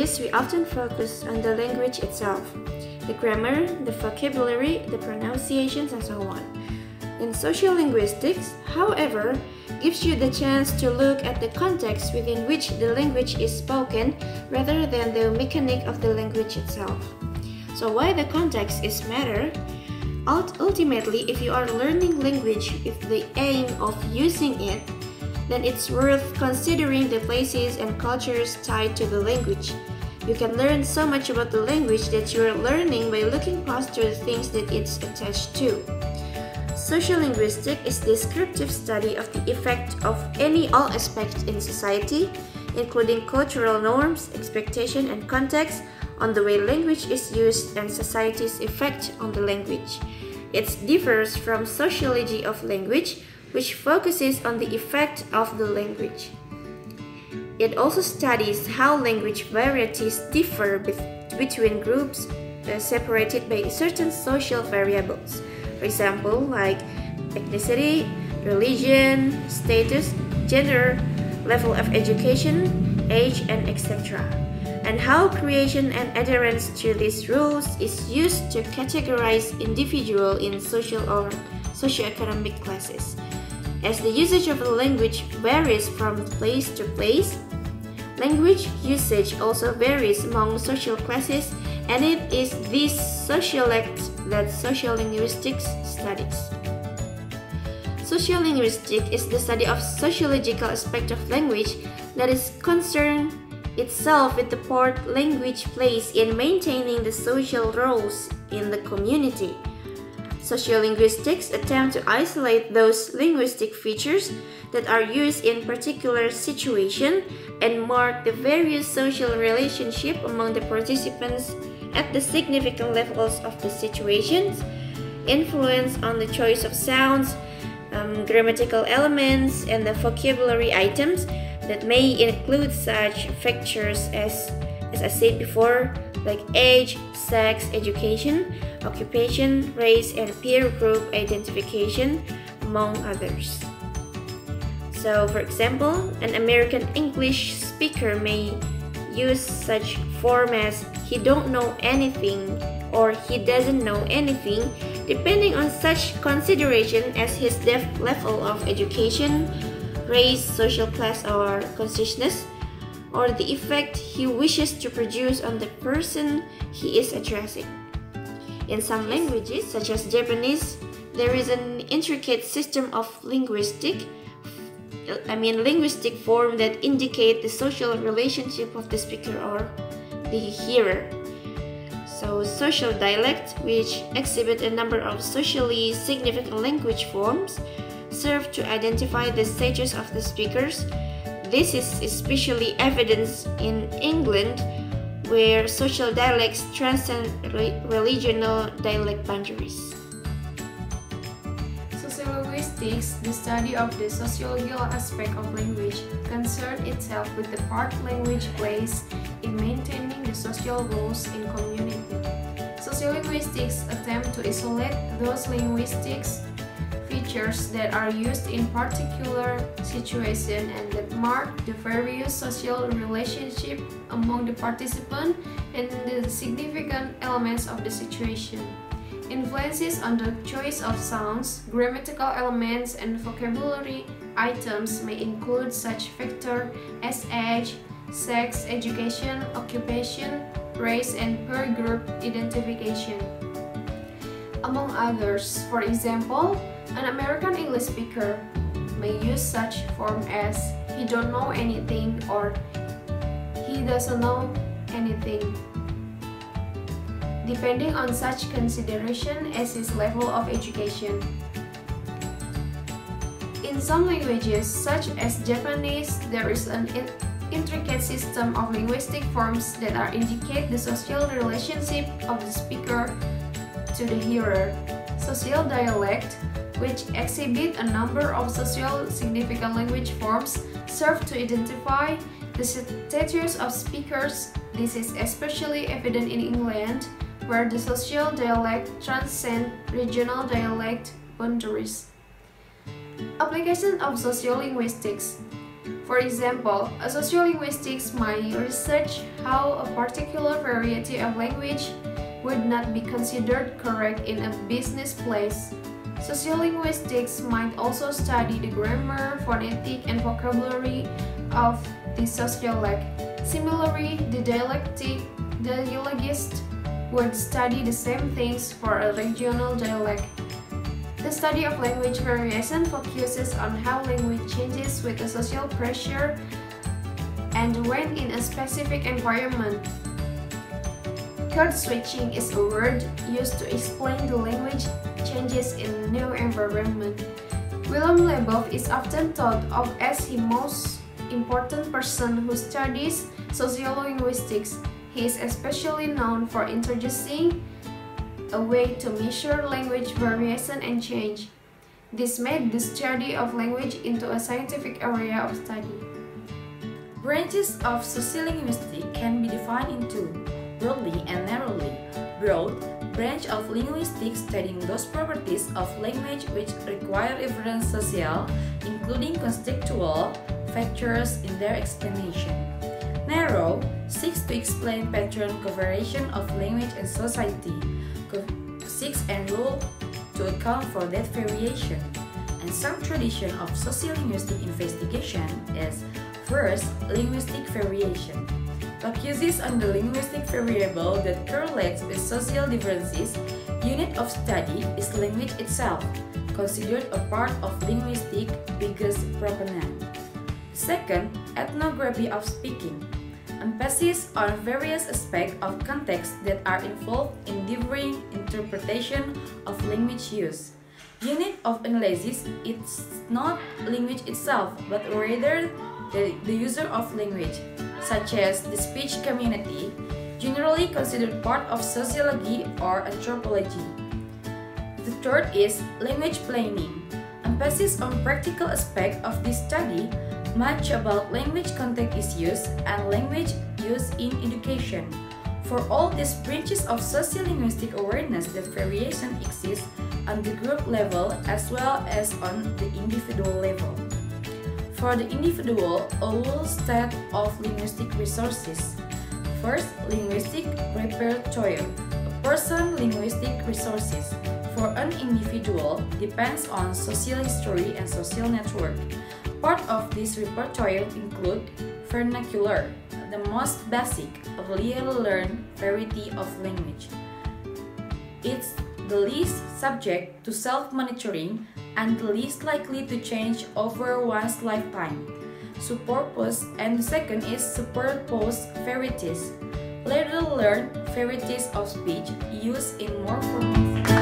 studies, we often focus on the language itself, the grammar, the vocabulary, the pronunciations, and so on. In sociolinguistics, however, gives you the chance to look at the context within which the language is spoken rather than the mechanic of the language itself. So why the context is matter? Ultimately, if you are learning language with the aim of using it, then it's worth considering the places and cultures tied to the language. You can learn so much about the language that you are learning by looking past the things that it's attached to. Sociolinguistics is the descriptive study of the effect of all aspects in society, including cultural norms, expectation, and context, on the way language is used and society's effect on the language. It differs from sociology of language, which focuses on the effect of the language. It also studies how language varieties differ between groups separated by certain social variables. For example, like ethnicity, religion, status, gender, level of education, age, and etc. And how creation and adherence to these rules is used to categorize individuals in social or socioeconomic classes. As the usage of the language varies from place to place, language usage also varies among social classes, and it is this sociolect that sociolinguistics studies. Sociolinguistics is the study of sociological aspect of language that is concerned itself with the part language plays in maintaining the social roles in the community. Sociolinguistics attempt to isolate those linguistic features that are used in particular situations and mark the various social relationships among the participants at the significant levels of the situations, influence on the choice of sounds, grammatical elements, and the vocabulary items that may include such factors as I said before, like age, sex, education, occupation, race, and peer group identification, among others. So, for example, an American English speaker may use such form as he don't know anything or he doesn't know anything, depending on such consideration as his level of education, race, social class, or consciousness, or the effect he wishes to produce on the person he is addressing. In some languages, such as Japanese, there is an intricate system of linguistic form that indicate the social relationship of the speaker or the hearer. So, social dialect, which exhibit a number of socially significant language forms, serve to identify the status of the speakers. This is especially evident in England, where social dialects transcend regional dialect boundaries. Sociolinguistics, the study of the sociological aspect of language, concerns itself with the part language plays in maintaining the social roles in community. Sociolinguistics attempt to isolate those linguistic features that are used in particular situations and that mark the various social relationships among the participants and the significant elements of the situation. Influences on the choice of sounds, grammatical elements, and vocabulary items may include such factors as age, sex, education, occupation, race, and peer group identification, among others. For example, an American English speaker may use such form as he don't know anything or he doesn't know anything, depending on such consideration as his level of education. In some languages, such as Japanese, there is an intricate system of linguistic forms that indicate the social relationship of the speaker to the hearer. Social dialect, which exhibit a number of socially significant language forms, serve to identify the status of speakers. This is especially evident in England, where the social dialect transcend regional dialect boundaries. Application of sociolinguistics. For example, a sociolinguistics might research how a particular variety of language would not be considered correct in a business place. Sociolinguistics might also study the grammar, phonetic, and vocabulary of the sociolect. Similarly, the dialogist would study the same things for a regional dialect. The study of language variation focuses on how language changes with the social pressure and when in a specific environment. Code switching is a word used to explain the language changes in a new environment. Willem Leboeuf is often thought of as the most important person who studies sociolinguistics. He is especially known for introducing a way to measure language variation and change. This made the study of language into a scientific area of study. Branches of sociolinguistics can be defined into broadly and narrowly. Broad branch of linguistics studying those properties of language which require reference social, including contextual factors in their explanation. Narrow seeks to explain pattern covariation of language and society, seeks and rule to account for that variation. And some tradition of sociolinguistic investigation is first, linguistic variation. Focuses on the linguistic variable that correlates with social differences. Unit of study is language itself, considered a part of linguistic biggest proponent. Second, ethnography of speaking. Emphasis on various aspects of context that are involved in differing interpretation of language use. Unit of analysis is not language itself, but rather the user of language, such as the speech community, generally considered part of sociology or anthropology. The third is language planning. Emphasis on practical aspects of this study, much about language content issues and language use in education. For all these branches of sociolinguistic awareness that variation exists on the group level as well as on the individual level. For the individual, a whole set of linguistic resources. First, linguistic repertoire, a person linguistic resources. For an individual, depends on social history and social network. Part of this repertoire include vernacular, the most basic, little learned variety of language. It's the least subject to self-monitoring and the least likely to change over one's lifetime. Superpose, and the second is superposed varieties, little learned varieties of speech used in more formal